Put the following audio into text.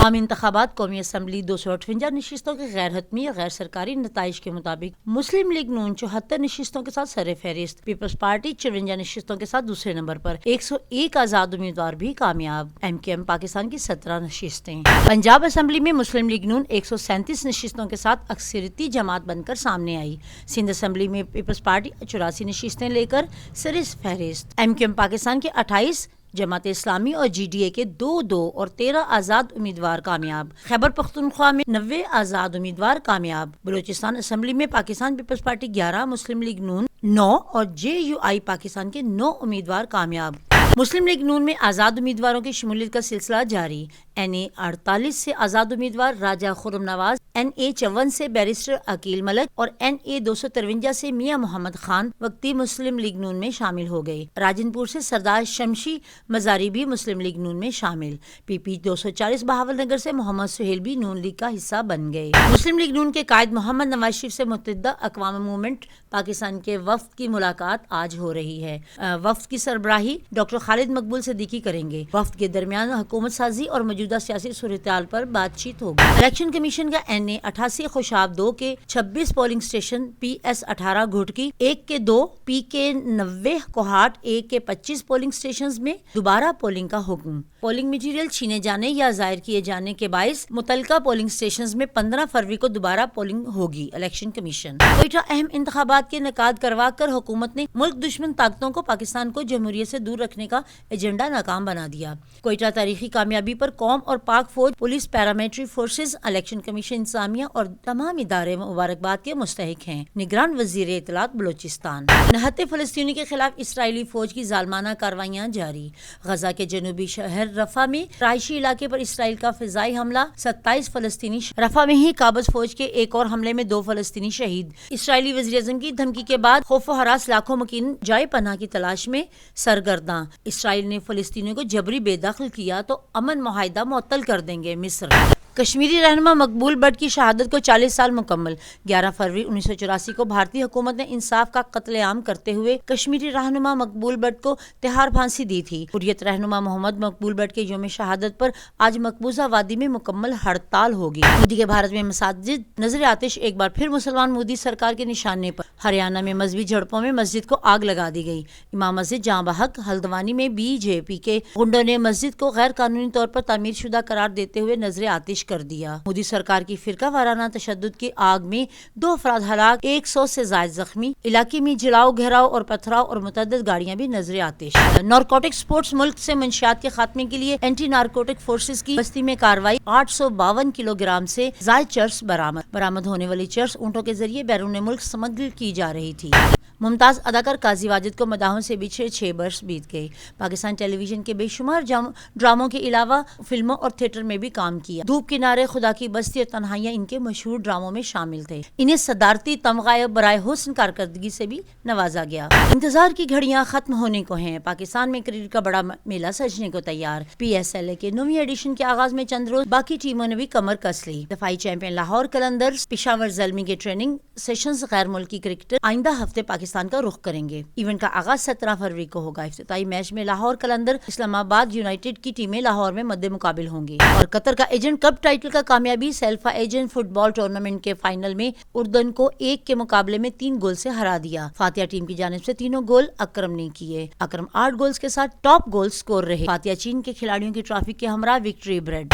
عام انتخابات قومی اسمبلی 258 نشستوں کے غیر حتمی یا غیر سرکاری نتائج کے مطابق مسلم لیگ نون 74 نشستوں کے ساتھ سر فہرست، پیپلز پارٹی 54 نشستوں کے ساتھ دوسرے نمبر پر، 101 آزاد امیدوار بھی کامیاب۔ ایم کیو ایم پاکستان کی 17 نشستیں۔ پنجاب اسمبلی میں مسلم لیگ نون 137 نشستوں کے ساتھ اکثریتی جماعت بن کر سامنے آئی۔ سندھ اسمبلی میں پیپلز پارٹی 84 نشستیں لے کر سر فہرست۔ ایم کیو ایم پاکستان کے 28، جماعت اسلامی اور جی ڈی اے کے 2 اور 13 آزاد امیدوار کامیاب۔ خیبر پختونخوا میں 90 آزاد امیدوار کامیاب۔ بلوچستان اسمبلی میں پاکستان پیپلز پارٹی 11، مسلم لیگ نون 9 اور جے یو آئی پاکستان کے 9 امیدوار کامیاب۔ مسلم لیگ نون میں آزاد امیدواروں کی شمولیت کا سلسلہ جاری۔ این اے 48 سے آزاد امیدوار راجہ خرم نواز، این اے 54 سے بیرسٹر عقیل ملک اور این اے 253 سے میاں محمد خان وقتی مسلم لیگ نون میں شامل ہو گئے۔ راجن پور سے سردار شمشی مزاری بھی مسلم لیگ نون میں شامل۔ پی پی 240 بہاول نگر سے محمد سہیل بھی نون لیگ کا حصہ بن گئے۔ مسلم لیگ نون کے قائد محمد نواز شریف سے متحدہ اقوام موومنٹ پاکستان کے وفد کی ملاقات آج ہو رہی ہے۔ وفد کی سربراہی ڈاکٹر خالد مقبول صدیقی کریں گے۔ وفد کے درمیان حکومت سازی اور موجودہ سیاسی صورتحال پر بات چیت ہوگی۔ الیکشن کمیشن کا این اے 88 خوشاب 2 کے 26 polling station, P S 18 Ghotki 1 کے 2، پی کے 90 کوہاٹ 1 کے 25 پولنگ اسٹیشنز میں دوبارہ پولنگ کا حکم۔ پولنگ میٹیریل چھینے جانے یا ظاہر کیے جانے کے باعث متعلقہ پولنگ اسٹیشنز میں 15 فروری کو دوبارہ پولنگ ہوگی۔ الیکشن کمیشن کوئٹہ اہم انتخابات کے انعقاد کروا کر حکومت نے ملک دشمن طاقتوں کو پاکستان کو جمہوریت سے دور رکھنے کا ایجنڈا ناکام بنا دیا۔ کوئٹہ تاریخی کامیابی پر قوم اور پاک فوج، police, paramilitary forces, election commission انتظامیہ اور تمام ادارے مبارکباد کے مستحق ہیں۔ نگران وزیر اطلاعات بلوچستان۔ نہتے فلسطینی کے خلاف اسرائیلی فوج کی ظالمانہ کارروائیاں جاری۔ غزہ کے جنوبی شہر رفح میں رہائشی علاقے پر اسرائیل کا فضائی حملہ، 27 فلسطینی رفح میں ہی قابض فوج کے ایک اور حملے میں 2 فلسطینی شہید۔ اسرائیلی وزیراعظم کی دھمکی کے بعد خوف و ہراس، لاکھوں مکین جائے پناہ کی تلاش میں سرگرداں۔ اسرائیل نے فلسطینیوں کو جبری بے دخل کیا تو امن معاہدہ معطل کر دیں گے مصر۔ کشمیری رہنما مقبول بٹ کی شہادت کو 40 سال مکمل۔ 11 فروری 1984 کو بھارتی حکومت نے انصاف کا قتل عام کرتے ہوئے کشمیری رہنما مقبول بٹ کو تہار پھانسی دی تھی۔ حریت رہنما محمد مقبول بٹ کے یوم شہادت پر آج مقبوضہ وادی میں مکمل ہڑتال ہوگی۔ مودی کے بھارت میں مساجد نظر آتش، ایک بار پھر مسلمان مودی سرکار کے نشانے پر۔ ہریانہ میں مذہبی جھڑپوں میں مسجد کو آگ لگا دی گئی۔ امام مسجد جاں بحق ہلدوانی میں بی جے پی کے گنڈوں نے مسجد کو غیر قانونی طور پر تعمیر شدہ قرار دیتے ہوئے نظر آتش کر دیا۔ مودی سرکار کی فرقہ وارانہ تشدد کی آگ میں 2 افراد ہلاک، 100 سے زائد زخمی۔ علاقے میں جلاؤ، گھیراؤ اور پتھراؤ اور متعدد گاڑیاں بھی نظر آتش۔ نارکوٹک سپورٹس ملک سے منشیات کے خاتمے کے لیے اینٹی نارکوٹک فورسز کی بستی میں کارروائی۔ 852 کلو گرام سے زائد چرس برآمد ہونے والی چرس اونٹوں کے ذریعے بیرون ملک اسمگل کی جا رہی تھی۔ ممتاز اداکار قاضی واجد کو مداحوں سے بچھڑے 6 برس بیت گئے۔ پاکستان ٹیلی ویژن کے بے شمار ڈراموں کے علاوہ فلموں اور تھیٹر میں بھی کام کیا۔ دھوپ کنارے، خدا کی بستی اور تنہائیاں ان کے مشہور ڈراموں میں شامل تھے۔ انہیں صدارتی تمغہ برائے حسن کارکردگی سے بھی نوازا گیا۔ انتظار کی گھڑیاں ختم ہونے کو ہیں۔ پاکستان میں کرکٹ کا بڑا میلہ سجنے کو تیار۔ پی ایس ایل اے کے 9ویں ایڈیشن کے آغاز میں چند روز باقی ٹیموں نے بھی کمر کس لی۔ دفاعی چیمپئن لاہور قلندرز پشاور زلمی کے ٹریننگ سیشنز غیر ملکی کرکٹر آئندہ ہفتے پاکستان کا رخ کریں گے۔ ایونٹ کا آغاز 17 فروری کو ہوگا۔ افتتاحی میچ میں لاہور قلندر اسلام آباد یونائیٹڈ کی ٹیمیں لاہور میں مد مقابل ہوں گی۔ اور قطر کا ایجنٹ کپ ٹائٹل کا کامیابی سیلفا ایجنٹ فٹ بال ٹورنامنٹ کے فائنل میں اردن کو 1 کے مقابلے میں 3 گول سے ہرا دیا۔ فاتحہ ٹیم کی جانب سے تینوں گول اکرم نے کیے۔ اکرم 8 گولز کے ساتھ ٹاپ گول سکور رہے۔ فاتحہ چین کے کھلاڑیوں کی ٹرافی کے ہمراہ وکٹری بریڈ۔